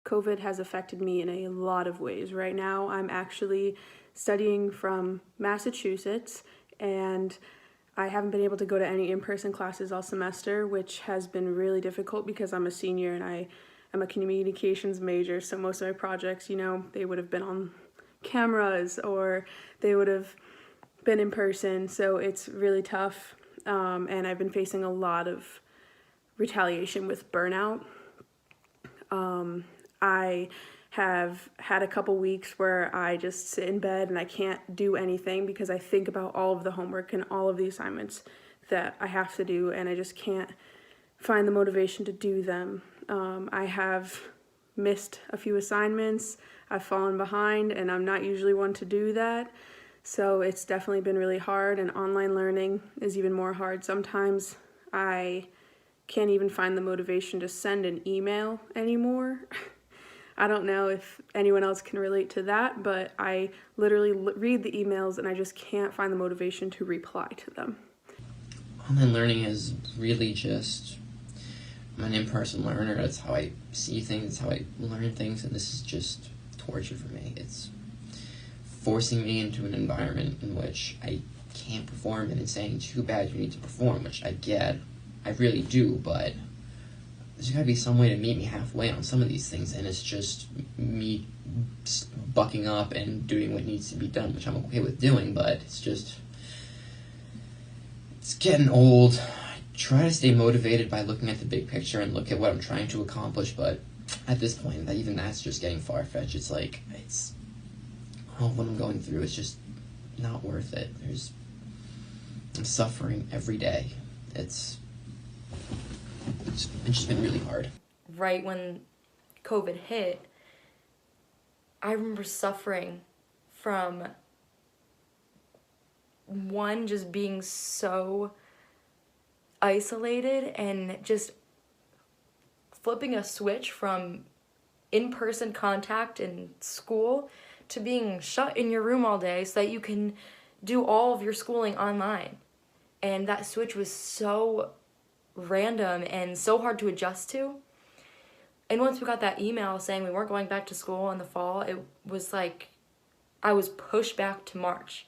COVID has affected me in a lot of ways. Right now, I'm actually studying from Massachusetts, and I haven't been able to go to any in-person classes all semester, which has been really difficult because I'm a senior and I'm a communications major, so most of my projects, they would have been on cameras or they would have been in person, so it's really tough, and I've been facing a lot of retaliation with burnout. I have had a couple weeks where I just sit in bed and I can't do anything because I think about all of the homework and all of the assignments that I have to do, and I just can't find the motivation to do them. I have missed a few assignments, I've fallen behind, and I'm not usually one to do that. So it's definitely been really hard, and online learning is even more hard. Sometimes I can't even find the motivation to send an email anymore. I don't know if anyone else can relate to that, but I literally read the emails and I just can't find the motivation to reply to them. Online learning is really just, I'm an in-person learner. That's how I see things, that's how I learn things, and this is just torture for me. It's forcing me into an environment in which I can't perform, and it's saying, too bad you need to perform, which I get. I really do, but there's got to be some way to meet me halfway on some of these things, and it's just me bucking up and doing what needs to be done, which I'm okay with doing, but it's getting old. I try to stay motivated by looking at the big picture and look at what I'm trying to accomplish, but at this point, even that's just getting far-fetched. It's like, what I'm going through is just not worth it. I'm suffering every day. It's just been really hard. Right when COVID hit, I remember suffering from one, just being so isolated and just flipping a switch from in-person contact in school to being shut in your room all day so that you can do all of your schooling online. And that switch was so random and so hard to adjust to. And once we got that email saying we weren't going back to school in the fall, it was like I was pushed back to March.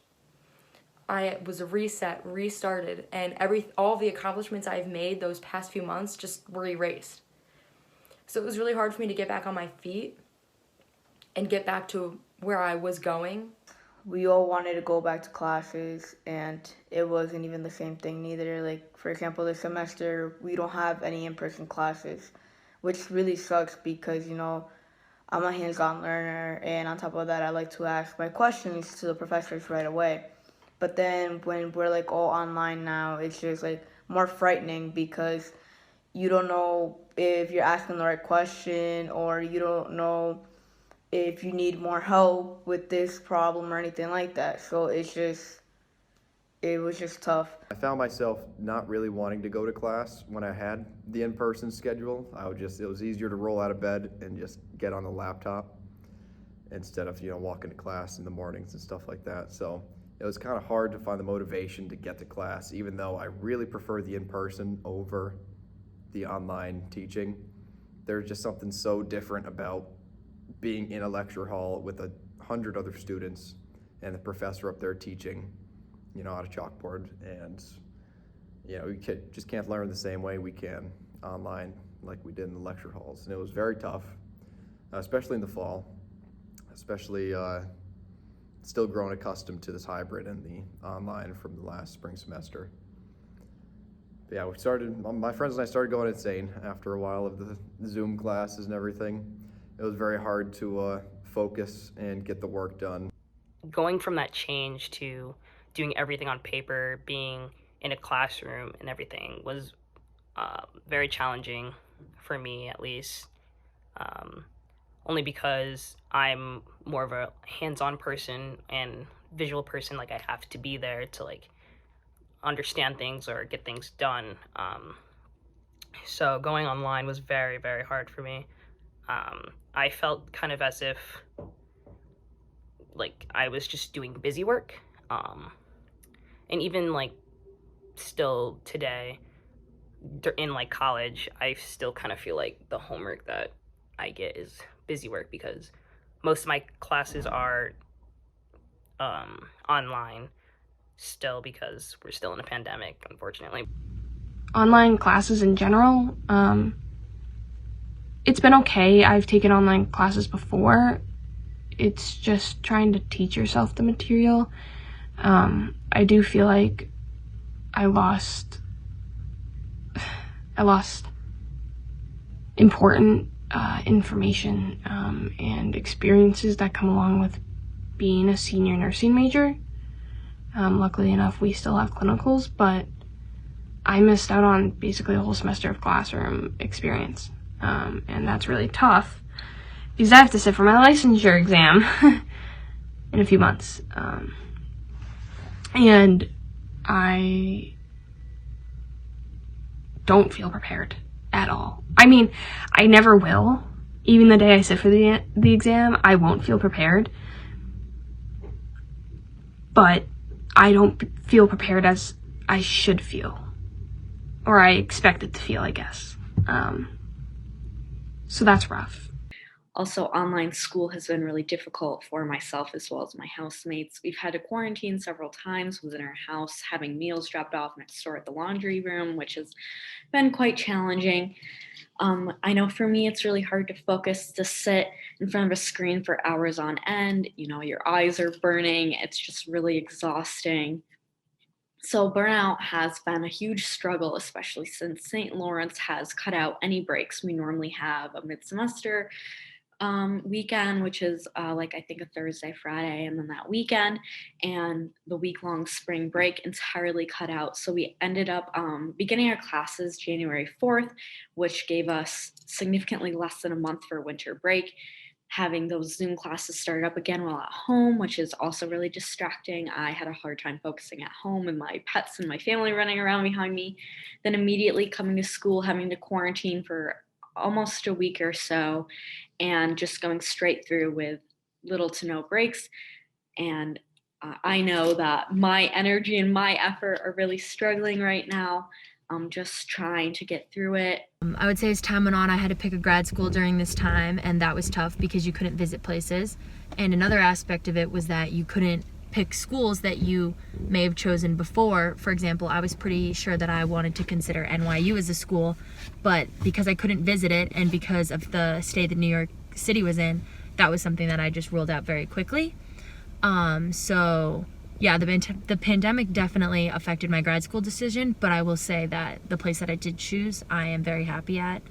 I was restarted, and all the accomplishments I've made those past few months just were erased. So it was really hard for me to get back on my feet and get back to where I was going. We all wanted to go back to classes, and it wasn't even the same thing neither. Like, for example, this semester, we don't have any in-person classes, which really sucks because, I'm a hands-on learner, and on top of that, I like to ask my questions to the professors right away. But then when we're, all online now, it's just, more frightening because you don't know if you're asking the right question, or you don't know if you need more help with this problem or anything like that. So it was just tough. I found myself not really wanting to go to class when I had the in-person schedule. It was easier to roll out of bed and just get on the laptop instead of, walking to class in the mornings and stuff like that. So it was kind of hard to find the motivation to get to class, even though I really prefer the in-person over the online teaching. There's just something so different about being in a lecture hall with 100 other students and the professor up there teaching, on a chalkboard, and you just can't learn the same way we can online like we did in the lecture halls. And it was very tough, especially in the fall, especially still growing accustomed to this hybrid and the online from the last spring semester. But yeah, my friends and I started going insane after a while of the Zoom classes and everything. It was very hard to focus and get the work done. Going from that change to doing everything on paper, being in a classroom and everything was very challenging for me, at least. Only because I'm more of a hands-on person and visual person. I have to be there to understand things or get things done. So going online was very, very hard for me. I felt kind of as if I was just doing busy work. And even still today in college, I still kind of feel like the homework that I get is busy work, because most of my classes are online still, because we're still in a pandemic, unfortunately. Online classes in general, it's been okay. I've taken online classes before. It's just trying to teach yourself the material. I do feel like I lost important information and experiences that come along with being a senior nursing major. Luckily enough, we still have clinicals, but I missed out on basically a whole semester of classroom experience, and that's really tough because I have to sit for my licensure exam in a few months, and I don't feel prepared at all. I mean, I never will. Even the day I sit for the exam, I won't feel prepared. But I don't feel prepared as I should feel. Or I expect it to feel, I guess. So that's rough. Also, online school has been really difficult for myself as well as my housemates. We've had to quarantine several times within our house, having meals dropped off and stored at the laundry room, which has been quite challenging. I know for me, it's really hard to focus, to sit in front of a screen for hours on end. You know, your eyes are burning. It's just really exhausting. So, burnout has been a huge struggle, especially since St. Lawrence has cut out any breaks. We normally have a mid semester weekend, which is like I think a Thursday, Friday, and then that weekend, and the week long spring break entirely cut out. So we ended up beginning our classes January 4th, which gave us significantly less than a month for winter break. Having those Zoom classes started up again while at home, which is also really distracting. I had a hard time focusing at home with my pets and my family running around behind me. Then immediately coming to school, having to quarantine for almost a week or so, and just going straight through with little to no breaks. And I know that my energy and my effort are really struggling right now. I'm just trying to get through it. I would say as time went on, I had to pick a grad school during this time, and that was tough because you couldn't visit places. And another aspect of it was that you couldn't pick schools that you may have chosen before. For example, I was pretty sure that I wanted to consider NYU as a school, but because I couldn't visit it and because of the state that New York City was in, that was something that I just ruled out very quickly. So yeah, the pandemic definitely affected my grad school decision, but I will say that the place that I did choose, I am very happy at.